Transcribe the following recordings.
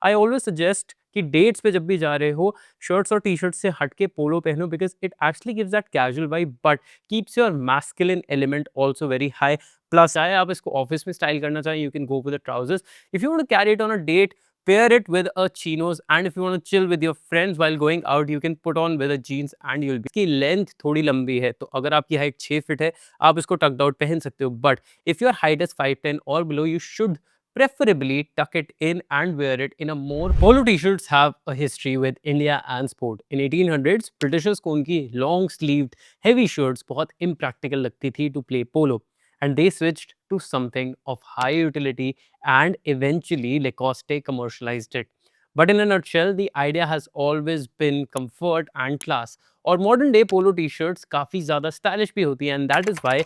I always suggest कि dates पे जब भी जा रहे हो शर्ट्स और टी शर्ट से हट के पोलो पहनो because it actually gives that casual vibe but keeps your masculine element also very high. Plus चाहे आप इसको ऑफिस में स्टाइल करना चाहें you can go with the trousers. If you want to carry it on a date, pair it with a chinos, and if you want to chill with your friends while going out you can put on with a jeans and you'll be। इसकी length थोड़ी लंबी है तो अगर आपकी height 6 feet है आप इसको टक्ड आउट पहन सकते हो, but if your height is 5'10" or below you should preferably tuck it in and wear it in a more। Polo t-shirts have a history with India and sport। In 1800s Britishers को उनकी long sleeved heavy shirts बहुत impractical लगती थी to play polo, and they switched to something of high utility and eventually Lacoste commercialized it। But in a nutshell, the idea has always been comfort and class। और modern day polo t-shirts काफ़ी ज़्यादा stylish भी होती हैं, and that is why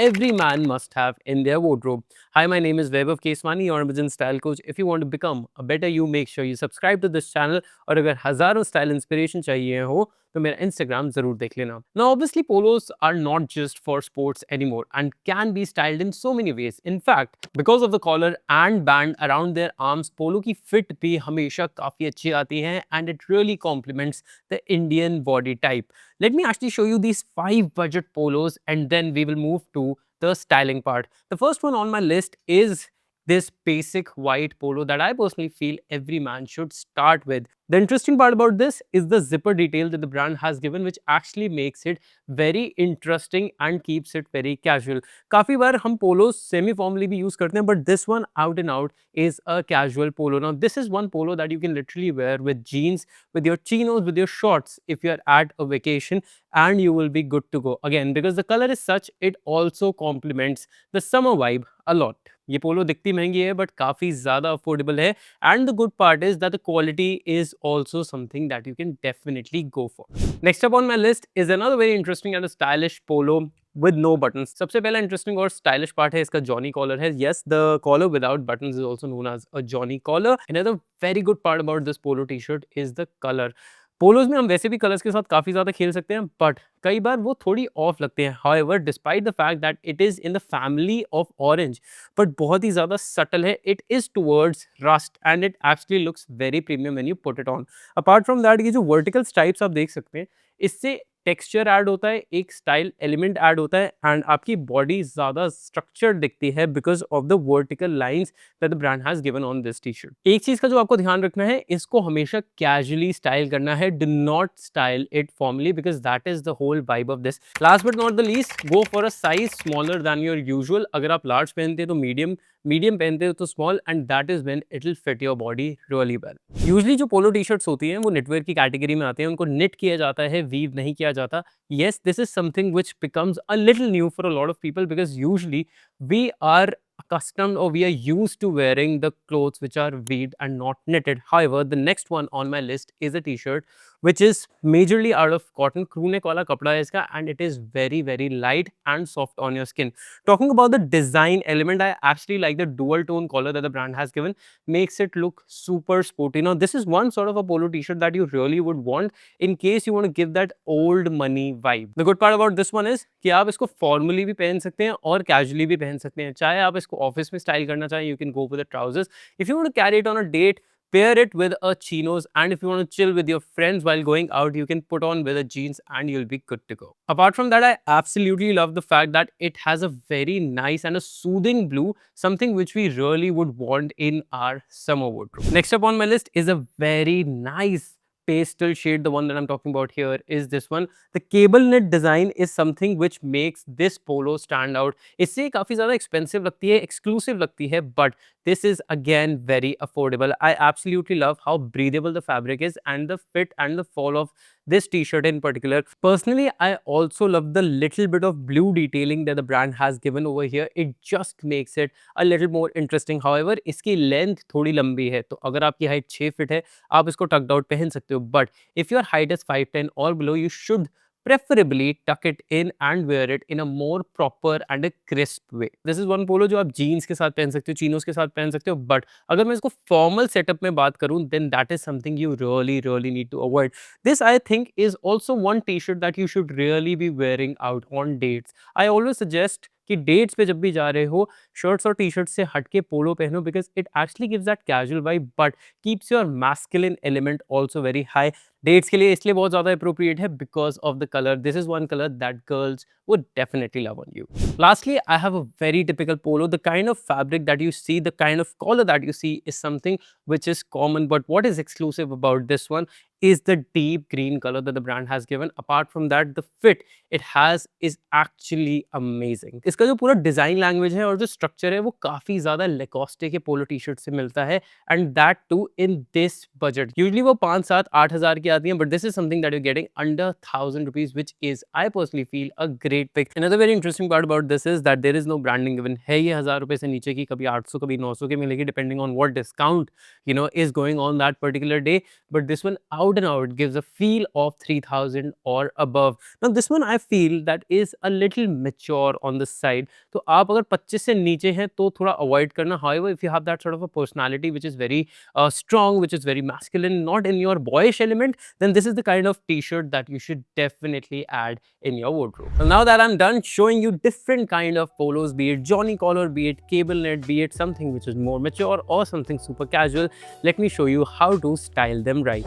every man must have in their wardrobe। Hi, my name is Vaibhav Keswani, your Amazon style coach। If you want to become a better you, make sure you subscribe to this channel। और अगर हज़ारों style inspiration चाहिए हो तो मेरा Instagram ज़रूर देख लेना। Now obviously polos are not just for sports anymore and can be styled in so many ways। In fact, because of the collar and band around their arms, polo की fit भी हमेशा काफ़ी अच्छी आती है and it really complements the Indian body type। Let me actually show you these 5 budget polos and then we will move to the styling part। The first one on my list is this basic white polo that I personally feel every man should start with। The interesting part about this is the zipper detail that the brand has given, which actually makes it very interesting and keeps it very casual। काफ़ी बार हम polos semi formally भी use करते हैं, but this one out and out is a casual polo। Now this is one polo that you can literally wear with jeans, with your chinos, with your shorts if you are at a vacation, and you will be good to go। Again, because the color is such, it also complements the summer vibe a lot। ये पोलो दिखती महंगी है but काफ़ी ज़्यादा affordable है, and the good part is that the quality is also something that you can definitely go for। Next up on my list is another very interesting and a stylish polo with no buttons। सबसे पहला interesting और stylish part है इसका Johnny collar है। Yes, the collar without buttons is also known as a Johnny collar। Another very good part about this polo t-shirt is the color। पोलोज में हम वैसे भी कलर्स के साथ काफ़ी ज़्यादा खेल सकते हैं बट कई बार वो थोड़ी ऑफ लगते हैं। However despite the fact that it is in the family of orange, but बहुत ही ज़्यादा सटल है। It is towards rust and it actually looks very premium when you put it on. Apart from that ये जो vertical stripes आप देख सकते हैं इससे टेक्सचर ऐड होता है, एक स्टाइल एलिमेंट ऐड होता है एंड आपकी बॉडी ज़्यादा स्ट्रक्चर्ड दिखती है because of the vertical lines that the brand has given on this T shirt. एक चीज़ का जो आपको ध्यान रखना है, इसको हमेशा कैजुअली स्टाइल करना है। Do not style it formally because that is the whole vibe of this. Last but not the least, go for a size smaller than your usual. अगर आप लार्ज पहनते हैं तो मीडियम, मीडियम पहनते हो तो small, and that is when it will fit your body really well. Usually जो polo T shirts होती हैं वो निटवेयर की कैटेगरी में आते हैं, उनको निट किया जाता है, वीव नहीं किया जाता। Yes, this is something which becomes a little new for a lot of people because usually we are accustomed or we are used to wearing the clothes which are weaved and not knitted। However, the next one on my list is a t-shirt which is majorly out of cotton। crew neck वाला कपड़ा है इसका and it is very very light and soft on your skin। Talking about the design element, I actually like the dual tone collar that the brand has given, makes it look super sporty। Now this is one sort of a polo t-shirt that you really would want in case you want to give that old money vibe। The good part about this one is कि आप इसको formally भी पहन सकते हैं और casually भी पहन सकते हैं। चाहे आप इसको ऑफिस में स्टाइल करना चाहें you can go with the trousers। If you want to carry it on a date, pair it with a chinos, and if you want to chill with your friends while going out you can put on with a jeans and you'll be good to go। Apart from that, I absolutely love the fact that it has a very nice and a soothing blue, something which we really would want in our summer wardrobe। Next up on my list is a very nice pastel shade। The one that I'm talking about here is this one। The cable knit design is something which makes this polo stand out। इससे काफ़ी ज़्यादा expensive लगती है, exclusive लगती है, but this is again very affordable। I absolutely love how breathable the fabric is and the fit and the fall of this t-shirt in particular। Personally, I also love the little bit of blue detailing that the brand has given over here। It just makes it a little more interesting। However, इसकी length थोड़ी लंबी है तो अगर आपकी height 6 feet है आप इसको टक्ड आउट पहन सकते हो, but if your height is 5'10" और below you should preferably tuck it in and wear it in a more proper and a crisp way। This is one polo जो आप jeans के साथ पहन सकते हो, chinos के साथ पहन सकते हो, but अगर मैं इसको formal setup में बात करूँ then that is something you really need to avoid। This I think is also one t-shirt that you should really be wearing out on dates। I always suggest कि dates पे जब भी जा रहे हो, शर्ट्स और टी-शर्ट्स से हट के पोलो पहनो because it actually gives that casual vibe but keeps your masculine element also very high. Dates के लिए इसलिए बहुत ज़्यादा एप्रोप्रिएट है because of the colour. This is one colour that girls would definitely love on you. Lastly, I have a very typical polo. The kind of fabric that you see, the kind of collar that you see is something which is common. But what is exclusive about this one is the deep green color that the brand has given. Apart from that, the fit it has is actually amazing. इसका जो पूरा design language है और जो structure है वो काफी ज्यादा लेकोस्टे के पोलो टी शर्ट से मिलता है and that too in this budget. Usually वो 5-7-8 हज़ार की आती है but this is something that you getting under 1000 rupees which is I personally feel a great pick. Another very interesting part about this is that there is no branding given है। ये 1000 रुपए से नीचे की, कभी 800 कभी 900 की मिलेगी depending on what discount is going on that particular day, but this one out and out gives a feel of 3000 or above. Now this one I feel that is a little mature on the side, तो आप अगर 25 से नीचे हैं तो थोड़ा avoid करना। However, if you have that sort of a personality which is very strong, which is very masculine, not in your boyish element, then this is the kind of t-shirt that you should definitely add in your wardrobe. So now that I'm done showing you different kind of polos, be it Johnny collar, be it cable knit, be it something which is more mature or something super casual, let me show you how to style them right.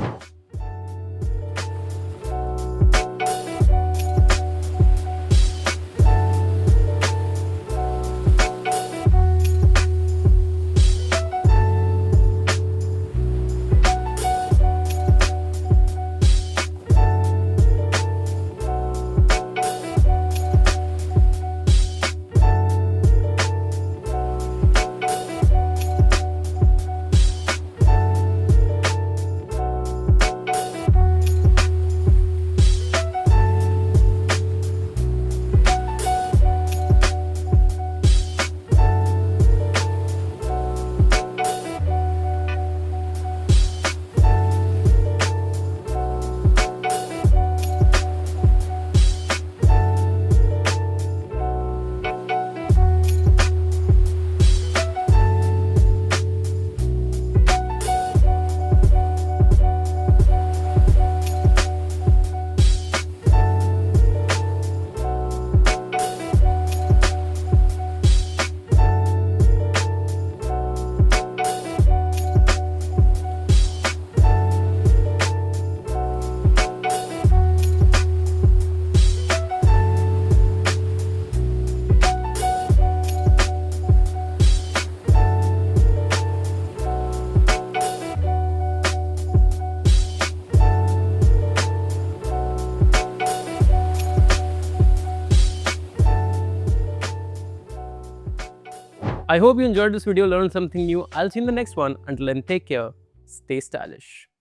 I hope you enjoyed this video, learned something new. I'll see you in the next one. Until then, take care, stay stylish.